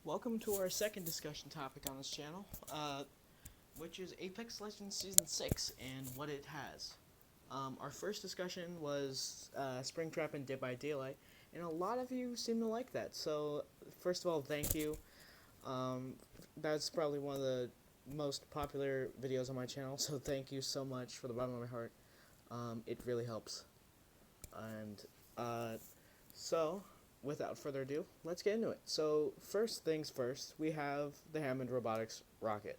Welcome to our second discussion topic on this channel, which is Apex Legends Season 6 and what it has. Our first discussion was Springtrap and Dead by Daylight, and a lot of you seem to like that, so first of all, thank you. That's probably one of the most popular videos on my channel, so thank you so much from the bottom of my heart. It really helps. And, so, without further ado, let's get into it. So, first things first, we have the Hammond Robotics rocket.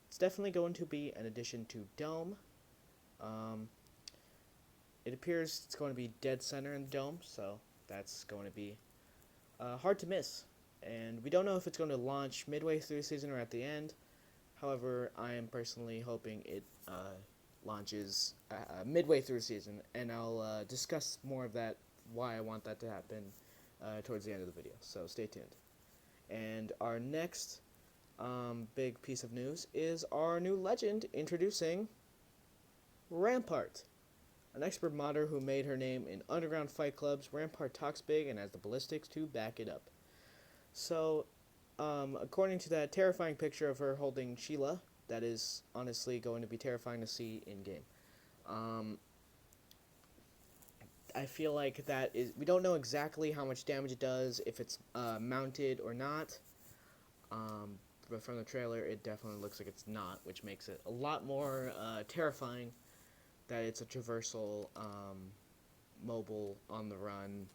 It's definitely going to be an addition to Dome. It appears it's going to be dead center in the Dome, so that's going to be hard to miss. And we don't know if it's going to launch midway through the season or at the end. However, I am personally hoping it launches midway through the season, and I'll discuss more of that, why I want that to happen towards the end of the video, so stay tuned. And our next big piece of news is our new legend introducing Rampart. An expert modder who made her name in underground fight clubs, Rampart talks big and has the ballistics to back it up. So, according to that terrifying picture of her holding Sheila, that is honestly going to be terrifying to see in-game. I feel like that is... We don't know exactly how much damage it does, if it's mounted or not. But from the trailer, it definitely looks like it's not, which makes it a lot more terrifying that it's a traversal, mobile, on-the-run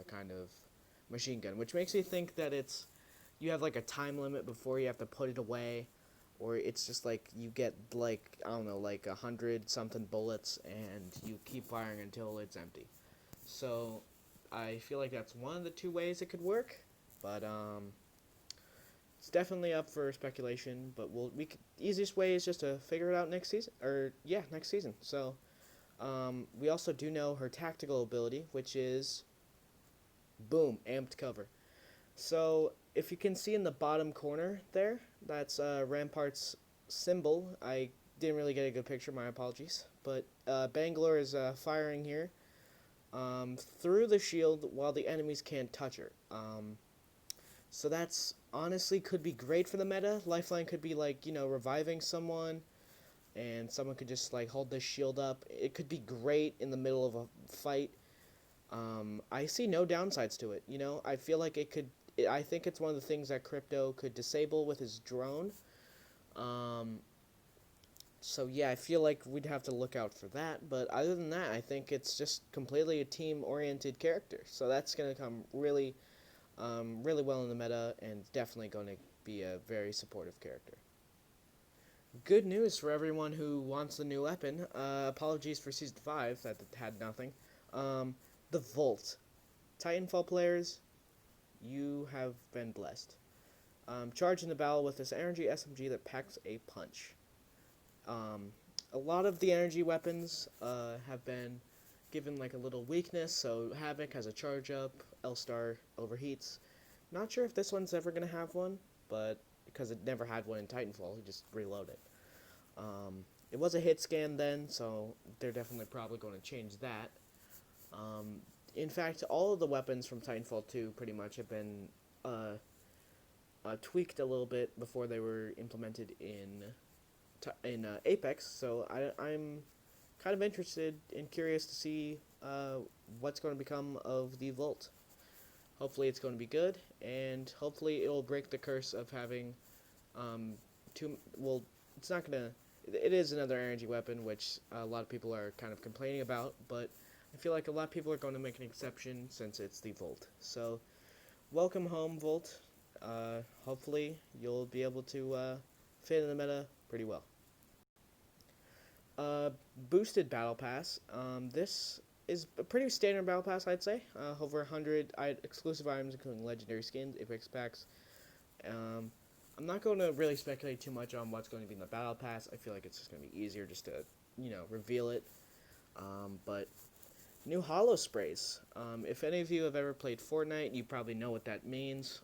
kind of machine gun, which makes me think that it's... You have, like, a time limit before you have to put it away, or it's just, like, you get, like, I don't know, like 100-something bullets, and you keep firing until it's empty. So, I feel like that's one of the two ways it could work, but, it's definitely up for speculation, but easiest way is just to figure it out next season, next season. So, we also do know her tactical ability, which is, boom, amped cover. So, if you can see in the bottom corner there, that's Rampart's symbol. I didn't really get a good picture, my apologies. But Bangalore is firing here through the shield while the enemies can't touch her. So that's honestly could be great for the meta. Lifeline could be like, reviving someone, and someone could just like hold this shield up. It could be great in the middle of a fight. I see no downsides to it. I feel like it could... I think it's one of the things that Crypto could disable with his drone. So yeah, I feel like we'd have to look out for that. But other than that, I think it's just completely a team-oriented character. So that's going to come really, really well in the meta, and definitely going to be a very supportive character. Good news for everyone who wants the new weapon. Apologies for Season 5 that had nothing. The Volt. Titanfall players, you have been blessed. Charge in the battle with this energy SMG that packs a punch. A lot of the energy weapons have been given like a little weakness, so Havoc has a charge up, L-Star overheats. Not sure if this one's ever going to have one, but because it never had one in Titanfall, you just reload it. It was a hit scan then, so they're definitely probably going to change that. In fact, all of the weapons from Titanfall 2 pretty much have been tweaked a little bit before they were implemented in Apex, so I'm kind of interested and curious to see what's going to become of the Volt. Hopefully it's going to be good, and hopefully it will break the curse of having it's not going to... It is another energy weapon, which a lot of people are kind of complaining about, but I feel like a lot of people are going to make an exception since it's the Volt. So, welcome home, Volt. Hopefully, you'll be able to fit in the meta pretty well. Boosted Battle Pass. This is a pretty standard Battle Pass, I'd say. Over 100 exclusive items, including legendary skins, Apex packs. I'm not going to really speculate too much on what's going to be in the Battle Pass. I feel like it's just going to be easier just to, reveal it. But new holo sprays. If any of you have ever played Fortnite, you probably know what that means.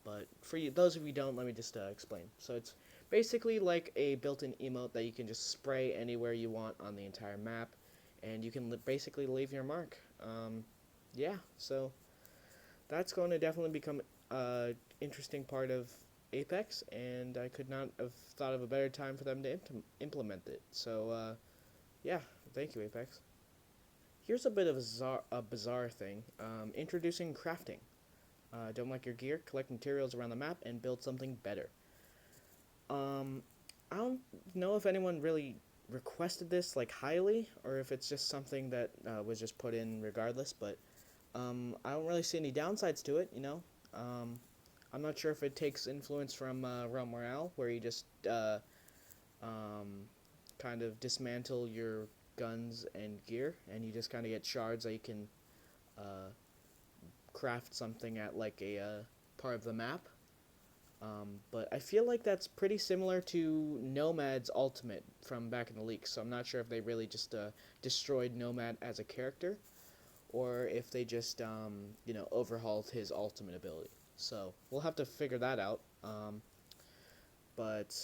But for those of you who don't, let me just explain. So it's basically like a built-in emote that you can just spray anywhere you want on the entire map, and you can basically leave your mark. Yeah, so that's going to definitely become interesting part of Apex, and I could not have thought of a better time for them to implement it. So, yeah, thank you, Apex. Here's a bit of a bizarre thing, introducing crafting. Don't like your gear, collect materials around the map, and build something better. Um, I don't know if anyone really requested this like highly, or if it's just something that was just put in regardless. But I don't really see any downsides to it. I'm not sure if it takes influence from Realm Morale, where you just um, kind of dismantle your guns and gear, and you just kind of get shards that you can uh, craft something at like a part of the map. But I feel like that's pretty similar to Nomad's Ultimate from back in the leaks, so I'm not sure if they really just destroyed Nomad as a character, or if they just, overhauled his ultimate ability. So we'll have to figure that out. But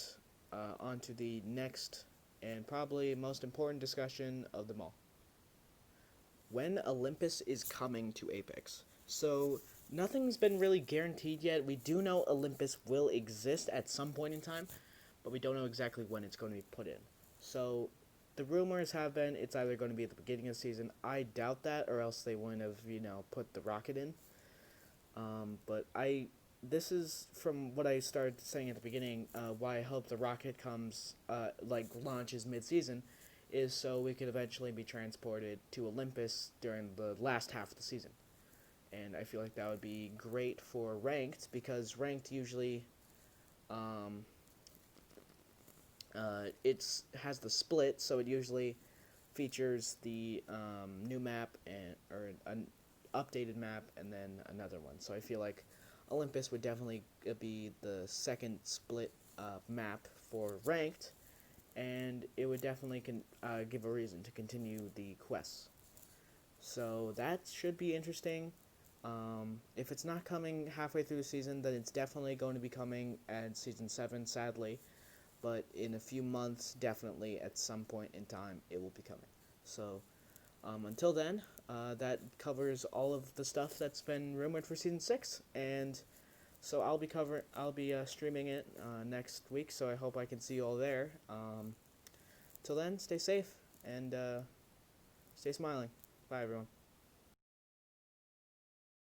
on to the next and probably most important discussion of them all. When Olympus is coming to Apex. So nothing's been really guaranteed yet. We do know Olympus will exist at some point in time, but we don't know exactly when it's going to be put in. So the rumors have been it's either going to be at the beginning of the season. I doubt that, or else they wouldn't have, put the rocket in. But this is from what I started saying at the beginning. Why I hope the rocket comes, launches mid-season, is so we could eventually be transported to Olympus during the last half of the season. And I feel like that would be great for ranked, because ranked usually it's has the split, so it usually features the new map or an updated map and then another one. So I feel like Olympus would definitely be the second split map for ranked, and it would definitely give a reason to continue the quests. So that should be interesting. If it's not coming halfway through the season, then it's definitely going to be coming at Season 7, sadly. But in a few months, definitely at some point in time, it will be coming. So until then, that covers all of the stuff that's been rumored for Season 6. And so I'll be streaming it next week, so I hope I can see you all there. Till then, stay safe and stay smiling. Bye, everyone.